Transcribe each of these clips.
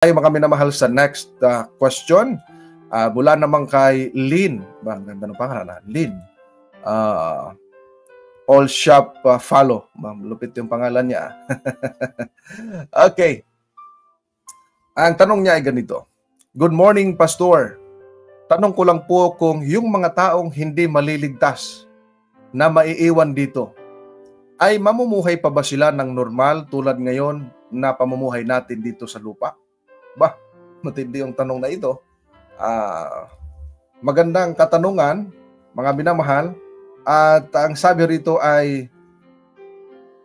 Ay mga minamahal sa next question. Mula naman kay Lynn. Ang ganda ng pangalan. Lynn. All shop follow. Lupit yung pangalan niya. Okay. Ang tanong niya ay ganito. Good morning, Pastor. Tanong ko lang po kung yung mga taong hindi maliligtas na maiiwan dito, ay mamumuhay pa ba sila ng normal tulad ngayon na pamumuhay natin dito sa lupa? Bah, matindi yung tanong na ito. Magandang katanungan, mga minamahal. At ang sabi rito ay,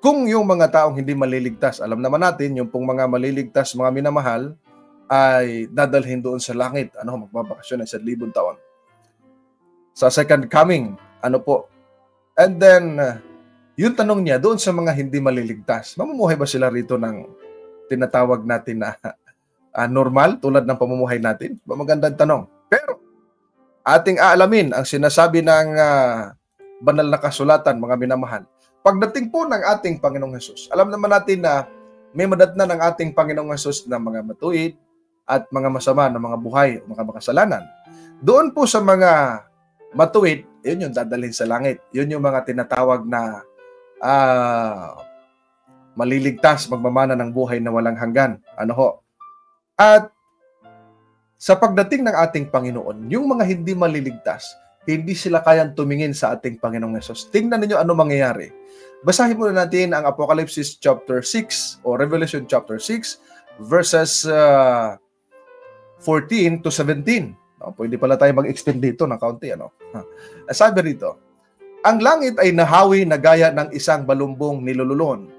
kung yung mga taong hindi maliligtas, alam naman natin, yung pong mga maliligtas, mga minamahal, ay dadalhin doon sa langit. Magbabakasyon ay 1,000 taon. Sa second coming, And then, yung tanong niya, doon sa mga hindi maliligtas, mamumuhay ba sila rito ng tinatawag natin na normal tulad ng pamumuhay natin? Magandang tanong. Pero ating aalamin ang sinasabi ng banal na kasulatan, mga minamahal. Pagdating po ng ating Panginoong Hesus, alam naman natin na may madatnan ng ating Panginoong Hesus na mga matuwid at mga masama na mga buhay o mga makasalanan. Doon po sa mga matuwid, yun yung dadalhin sa langit. Yun yung mga tinatawag na maliligtas, magmamana ng buhay na walang hanggan. At sa pagdating ng ating Panginoon, yung mga hindi maliligtas, hindi sila kayang tumingin sa ating Panginoong Hesus. Tingnan ninyo ano mangyayari. Basahin muna natin ang Apocalypse chapter 6 o Revelation chapter 6 verses 14 to 17. Pwede pala tayo mag-extend dito ng kaunti. Sabi rito, ang langit ay nahawi na gaya ng isang balumbong nilululon,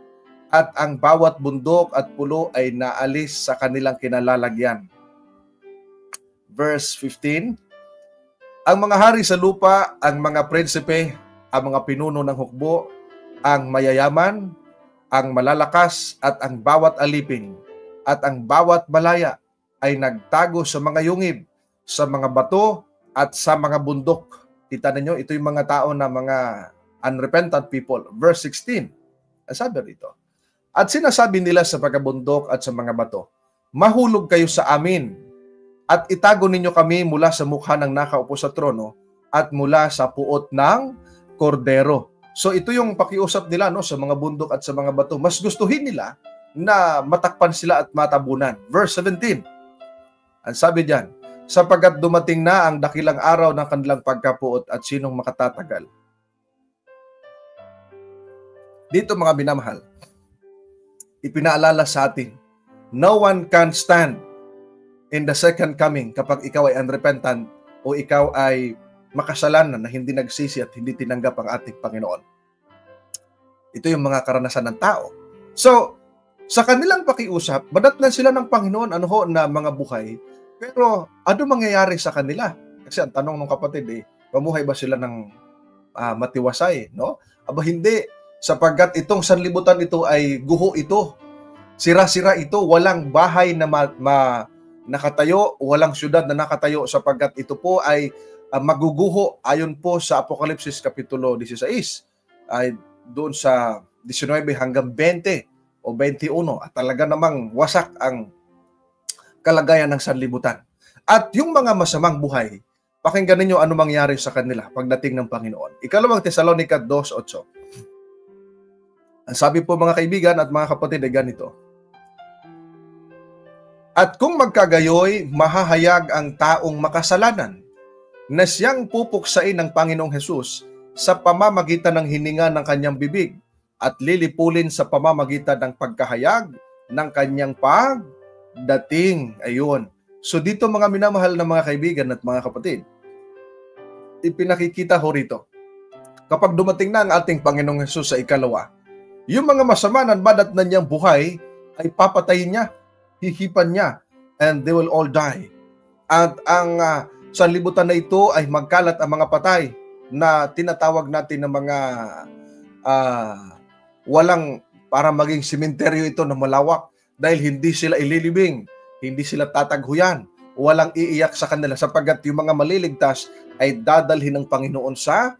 at ang bawat bundok at pulo ay naalis sa kanilang kinalalagyan. Verse 15, ang mga hari sa lupa, ang mga prinsipe, ang mga pinuno ng hukbo, ang mayayaman, ang malalakas, at ang bawat alipin, at ang bawat malaya ay nagtago sa mga yungib, sa mga bato, at sa mga bundok. Kita ninyo, ito yung mga tao na mga unrepentant people. Verse 16, sabi rito, at sinasabi nila sa pagkabundok at sa mga bato, mahulog kayo sa amin, at itago ninyo kami mula sa mukha ng nakaupo sa trono, at mula sa puot ng kordero. So ito yung pakiusap nila sa mga bundok at sa mga bato. Mas gustuhin nila na matakpan sila at matabunan. Verse 17, ang sabi diyan, sapagkat dumating na ang dakilang araw ng kanilang pagkapuot, at sinong makatatagal? Dito mga minamahal, ipinaalala sa atin, no one can stand in the second coming kapag ikaw ay unrepentant o ikaw ay makasalanan na hindi nagsisi at hindi tinanggap ang ating Panginoon. Ito yung mga karanasan ng tao. So, sa kanilang pakiusap, badatnan sila ng Panginoon na mga buhay, pero ano mangyayari sa kanila? Kasi ang tanong ng kapatid, pamuhay ba sila ng matiwasay? No? Aba hindi, sapagkat itong sanlibutan ito ay guho ito. Sira-sira ito, walang bahay na nakatayo, walang syudad na nakatayo, sapagkat ito po ay maguguho ayon po sa Apocalypse Kapitulo 16. Ay doon sa 19 hanggang 20 o 21. At talaga namang wasak ang kalagayan ng sanlibutan. At yung mga masamang buhay, pakinggan ninyo ano mangyari sa kanila pagdating ng Panginoon. Ikalawang Tesalonica 2:8. Ang sabi po mga kaibigan at mga kapatid ay ganito, at kung magkagayoy, mahahayag ang taong makasalanan na siyang pupuksain ng Panginoong Hesus sa pamamagitan ng hininga ng kanyang bibig at lilipulin sa pamamagitan ng pagkahayag ng kanyang pagdating. Ayun. So dito mga minamahal na mga kaibigan at mga kapatid, ipinakikita ho rito, kapag dumating na ang ating Panginoong Hesus sa ikalawa, yung mga masama ng badat na niyang buhay ay papatayin niya, hihipan niya, and they will all die. At ang sanlibutan na ito ay magkalat ang mga patay na tinatawag natin ng mga walang, para maging sementeryo ito na malawak, dahil hindi sila ililibing, hindi sila tataghuyan, walang iiyak sa kanila, sapagkat yung mga maliligtas ay dadalhin ng Panginoon sa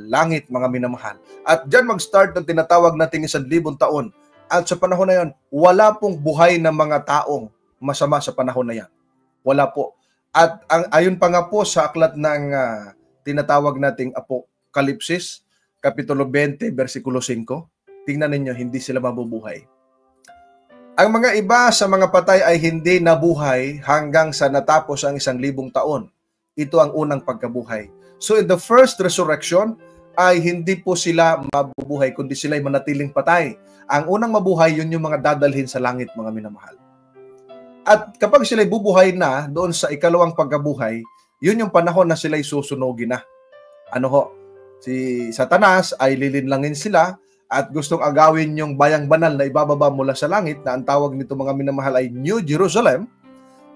langit, mga minamahal. At dyan mag-start ng tinatawag natin 1,000 taon. At sa panahon na yon, wala pong buhay ng mga taong masama sa panahon na yan. Wala po. At ayon pa nga po sa aklat ng tinatawag nating Apokalipsis, Kapitulo 20, versikulo 5, tingnan ninyo, hindi sila mabubuhay. Ang mga iba sa mga patay ay hindi nabuhay hanggang sa natapos ang 1,000 taon. Ito ang unang pagkabuhay. So in the first resurrection, ay hindi po sila mabubuhay, kundi sila ay manatiling patay. Ang unang mabuhay, yun yung mga dadalhin sa langit, mga minamahal. At kapag sila bubuhay na, doon sa ikalawang pagkabuhay, yun yung panahon na sila ay susunugin na. Ano ho? Si Satanas ay lilinlangin sila at gustong agawin yung bayang banal na ibababa mula sa langit, na ang tawag nito, mga minamahal, ay New Jerusalem.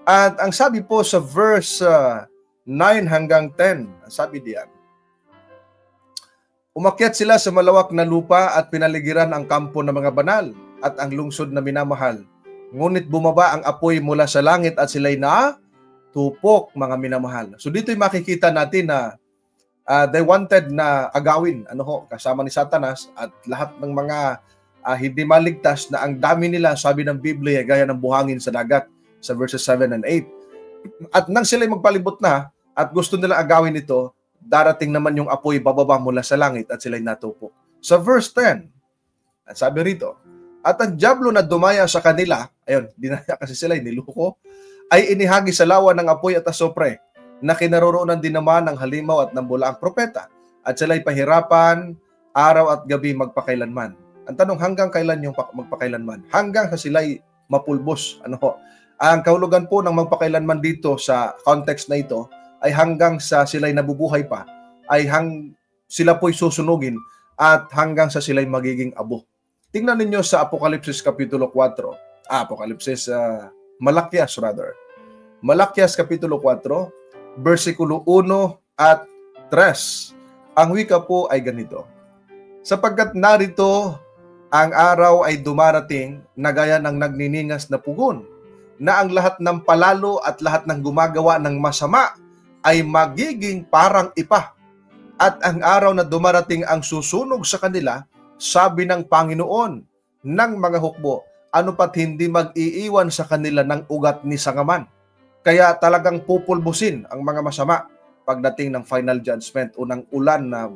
At ang sabi po sa verse 9 hanggang 10, sabi diyan, umakyat sila sa malawak na lupa at pinaligiran ang kampo ng mga banal at ang lungsod na minamahal. Ngunit bumaba ang apoy mula sa langit at sila'y natupok, mga minamahal. So dito'y makikita natin na they wanted na agawin, kasama ni Satanas at lahat ng mga hindi maligtas, na ang dami nila, sabi ng Biblia, gaya ng buhangin sa dagat, sa verses 7 and 8. At nang sila'y magpalibot na at gusto nila agawin ito, darating naman yung apoy bababa mula sa langit at sila'y natupok. Sa verse 10, sabi rito, at ang dyablo na dumaya sa kanila, ayun, dinaya kasi sila, niloko, ay inihagi sa lawa ng apoy at asopre, na kinaroroonan din naman ng halimaw at ng bulaang propeta, at sila'y pahirapan, araw at gabi magpakailanman. Ang tanong, hanggang kailan yung magpakailanman? Hanggang sa sila'y mapulbos. Ang kahulugan po ng magpakailanman dito sa context na ito, ay hanggang sa sila'y nabubuhay pa, ay sila po'y susunugin at hanggang sa sila'y magiging abo. Tingnan ninyo sa Apokalipsis Kapitulo 4, Malakias rather. Malakias Kapitulo 4, versikulo 1 at 3. Ang wika po ay ganito, sapagkat narito ang araw ay dumarating na gaya ng nagniningas na pugon, na ang lahat ng palalo at lahat ng gumagawa ng masama ay magiging parang ipa. At ang araw na dumarating ang susunog sa kanila, sabi ng Panginoon ng mga hukbo, ano pat hindi mag-iiwan sa kanila ng ugat ni sangaman. Kaya talagang pupulbusin ang mga masama pagdating ng final judgment o ng ulan na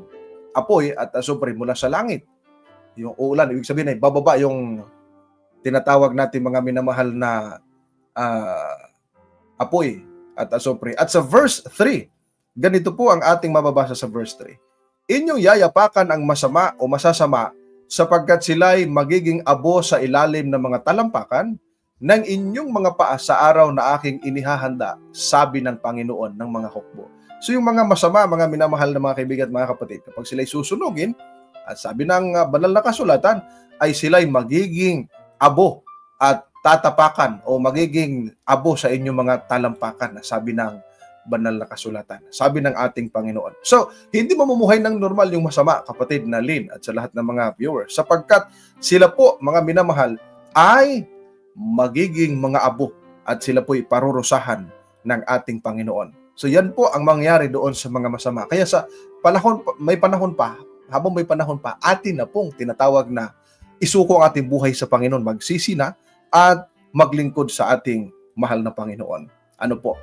apoy at asupre mula sa langit. Yung ulan, ibig sabihin ay bababa yung tinatawag natin, mga minamahal, na apoy at asopre. At sa verse 3, ganito po ang ating mababasa sa verse 3. Inyong yayapakan ang masama o masasama, sapagkat sila'y magiging abo sa ilalim ng mga talampakan ng inyong mga paa sa araw na aking inihahanda, sabi ng Panginoon ng mga hukbo. So yung mga masama, mga minamahal na mga kaibigan at mga kapatid, kapag sila'y susunugin, at sabi ng banal na kasulatan, ay sila'y magiging abo at tatapakan o magiging abo sa inyong mga talampakan, sabi ng banal na kasulatan, sabi ng ating Panginoon. So, hindi mamumuhay ng normal yung masama, kapatid na Lynn at sa lahat ng mga viewers, sapagkat sila po, mga minamahal, ay magiging mga abo at sila po iparurusahan ng ating Panginoon. So, yan po ang mangyari doon sa mga masama. Kaya sa panahon, habang may panahon pa, atin na pong tinatawag na isuko ang ating buhay sa Panginoon, magsisi na at maglingkod sa ating mahal na Panginoon. Ano po?